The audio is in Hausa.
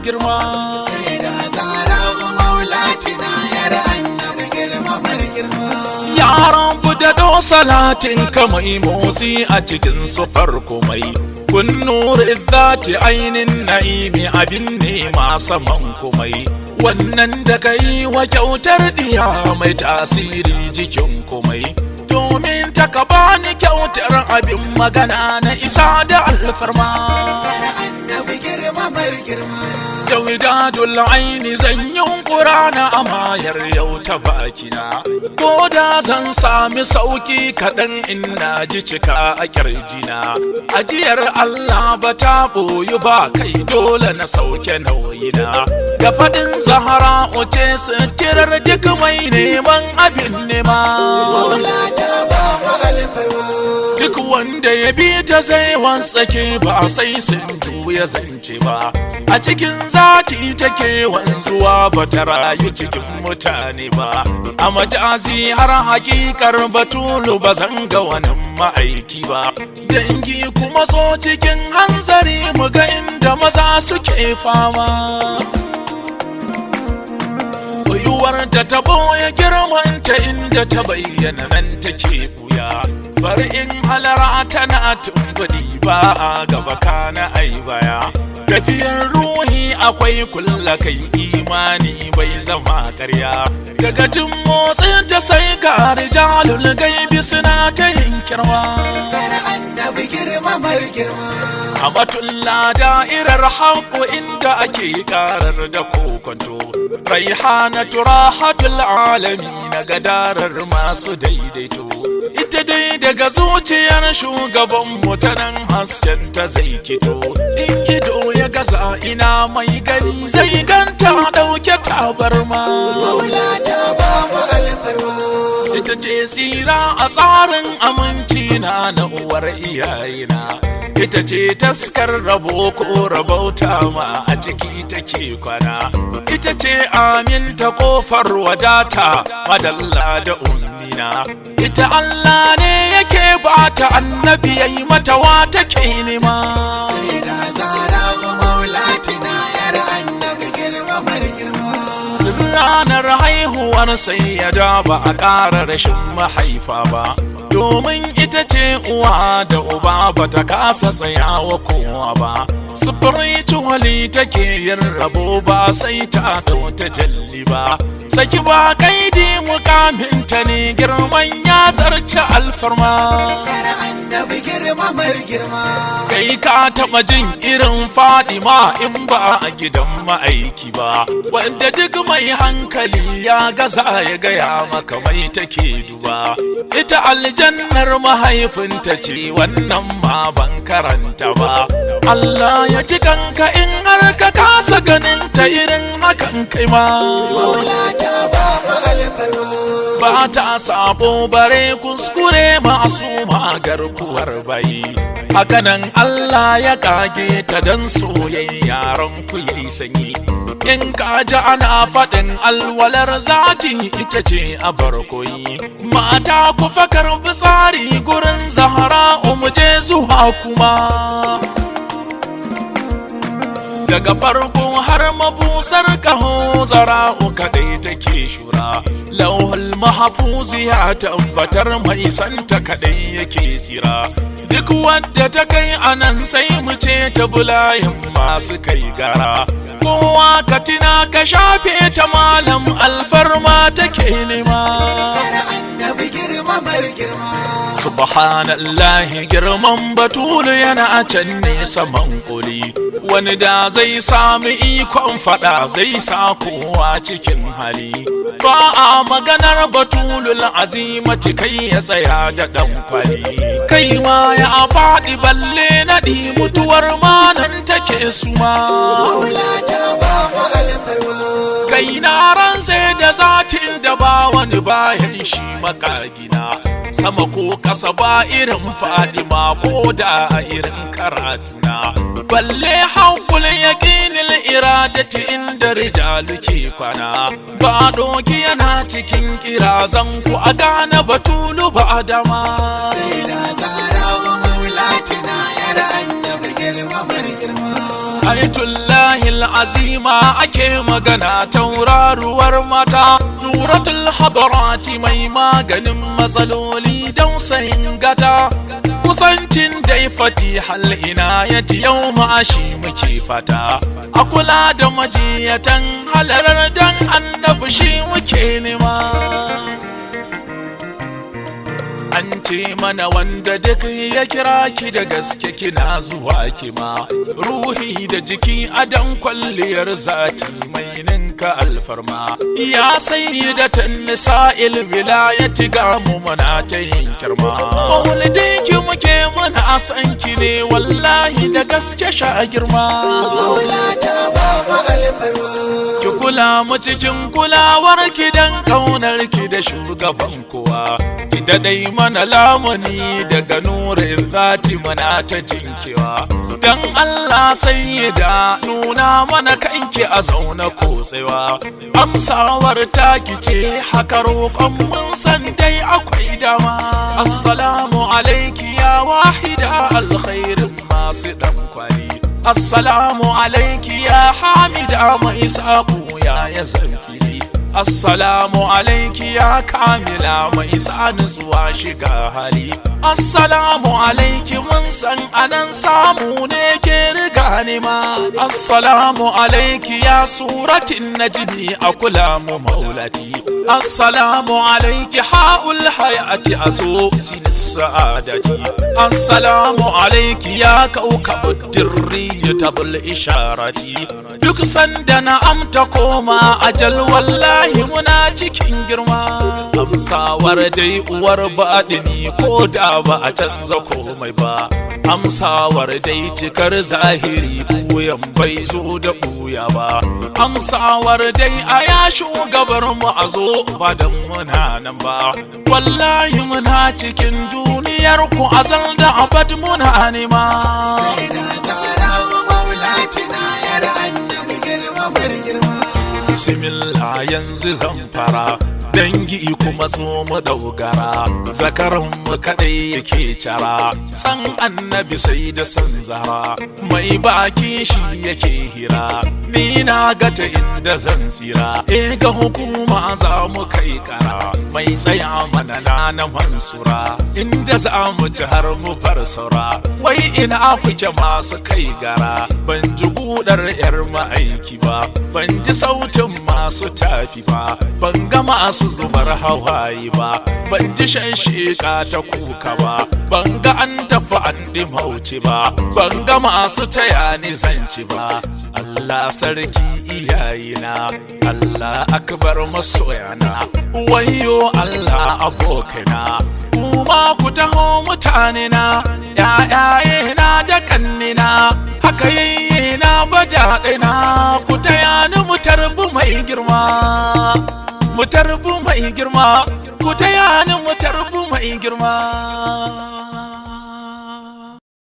girma. Sayyida Zahra maulatina yar annabi girmamar girma. Ya Rabbu daɗo salatin ka mai motsi a cikin sufar komai. Kun nuri zati ainin na'imi abin nema saman komai. Wannan da ka yi wa kyautar diya mai tasiri jikin komai. Domin ta ka bani kyautar abin magana na isa da alfarma. Yar annabi girmamar girma. Yau idadul aini zan yunkura na amayar yau ta bakina. Ko da zan sami sauki kaɗan ina ji cika a kirjina. Ajiyar Allah ba ta ɓoyi ba kai dole na sauke nauyina. Da faɗin Zahra uce sitirar duk mai neman abin nema. Maulata ba mu alfarma. Duk wanda ya bi ta zai wasake ba sai sun ya zance ba. A cikin zati take wanzuwa ba ta rayu cikin mutane ba. A majazi har hakikar batulu ba zan ga wani ma'aiki ba. Dangi kuma so cikin hanzari mu ga inda maza suke fama. Koyuwar ta tabo ya girmanta inda ta bayyana nan take buya. Bari in halara tana tumbudi ba a gaba kana ai baya. Tafiyar ruhi akwai kulla kai imani bai zama ƙarya. Daga jin motsin ta sai ga rijalul gaibi suna ta yin kirma. Yar annabi girmamar girma. A batulla da'irar haƙo inda ake ƙarar da kokonto. Raihanatu rahatul alami na gadarar masu daidaito. Ita dai daga zuciyar shugaban mutanen hasken ta zai kito. In ido ya gaza ina mai gani zai ganta ɗauke tabarma. Maulata ba mu alfarma. Ita ce tsira a tsarin aminci na uwar iyayena. Ita ce taskar rabo ko rabauta ma a ciki take kwana. Ita ce aminta kofar wadata madalla da ummina. Ita Allah ne yake bata annabi yayi mata wa take nema. Sayyida Zahra maulatina yar annabi girmamar girma. Ranar haihuwar sayyada ba a ƙara rashin mahaifa ba. Domin ita ce uwa da uba ba ta kasa tsayawa kowa ba. Spiritually take yin rabo ba sai ta ta jalli ba. Saki ba kaidi mukaminta ne girman ya zarce alfarma. Yar annabi girmamar girma. Kai ka taɓa jin irin Fadima in ba a gidan ma'aiki ba. Wanda duk mai hankali ya gaza ya gaya maka mai take duba. Ita aljannar mahaifinta ce wannan ma ban karanta ba. Allah ya ji kanka in har ka kasa ganin ta irin hakan kai ma. Maulata ba mu alfarma. Ba ta sabo bare kuskure masu garkuwar bayi. Hakanan Allah ya kage ta dan soyayya ran ku yi sanyi. In ka ji ana faɗin alwalar zati ita ce a barkoyi. Mata ku fakar fitsari gurin Zahra umuje zuwa kuma. Daga farko har mabusar kaho Zara'u kaɗai take shura. Lauhul mahfuzi ya tabbatar mai santa kaɗai yake tsira. Duk wadda ta kai anan sai mu ce ta bulayin masu kai gara. Kowa ka tina ka shafe ta malam alfarma take nema. Yar annabi girmamar girma. Subhanallahi girman batulu yana a can ne saman kuli. Wani da zai sami ikon fada zai sa kowa cikin hali. Ba a maganar batulul azimati kai ya tsaya da dan kwali. Kai ma ya faɗi balle naɗi mutuwar manan take suma. Maulata ba mu alfarma. Kai na rantse da zatin da ba wani bayan shi makagina. Sama ko kasa ba irin Fadima ko da a irin karatuna. Balle hankul yaƙinil iradati inda rijalu ke kwana. Ba doki yana cikin kirazan ku a gane batulu ba adama. Sayyida Zahra maulatina yar annabi girmamar girma. Ayatullah wallahi al'azima ake magana tauraruwar mata nuratul hadarati mai maganin matsaloli dausayin gata kusancin dai fatihal inayati yau ma'ashi muke fata a kula da majiyatan halarar dan annabi shi muke nema. An ce mana wanda duk ya kira ki da gaske kina zuwa kima ruhi da jiki adan kwalliyar zati mai ninka alfarma ya sayyidatan nisa'il wilayati ga mu mana ta yin kirma maulidin ki muke muna san ki ne wallahi da gaske sha girma maulata baba alfarma ki kula mu cikin kulawar ki dan kaunar ki da shugaban kowa ki daɗai mana lamuni daga nurin zati mana ta jinkewa dan Allah sayyida nuna mana kanki a zauna ko tsewa amsawar taki ce haka roƙon mun san dai akwai dama assalamu alaiki ya wahida alkhairin masu dan kwali assalamu alaiki ya hamida mai saƙo ya zanfili assalamu alaiki ya kamila mai sa nutsuwa shiga hali assalamu alaiki mun san anan samu ne ke riga ni ma assalamu alaiki ya suratin najmi a kula mu maulati assalamu alaiki ha'ul hayati azo sin sa'adati assalamu alaiki ya kaukabud dirriyatul isharati duk sanda na amta koma ajal wallahi muna cikin girma amsawar dai uwar baɗini ko da ba a canza komai ba amsawar dai cikar zahiri buyan bai zo da buya ba amsawar dai a ya shugabar mu a zo ba da muna nan ba wallahi muna cikin duniyar ku azal da abad muna nema sai da zara maulatina yar annabi girma bismillah yanzu zan fara dangi kuma so mu daugara zakaran mu kadai yake cara san annabi sai da san zara mai baki shi yake hira ni na ga ta inda zan tsira ga hukuma za mu kai kara mai tsaya mana na mansura inda za mu ci har mu farsaura wai ina kuke masu kai gara ban ji gudar yar ma'aiki ba ban ji sautin masu tafi ba ban ga masu zubar hawaye ba ban ji shan sheka ta kuka ba ban ga an tafi an dimauci ba ban ga masu taya ni zanci ba Allah sarki iyayena Allah akbar masoyana wayo Allah abokana kuma ku taho mutane na yayaye na da kannina haka yayye na badaɗina ku taya ni mu tarbi mai girma mu tarbi mai girma ku taya ni mu tarbi mai girma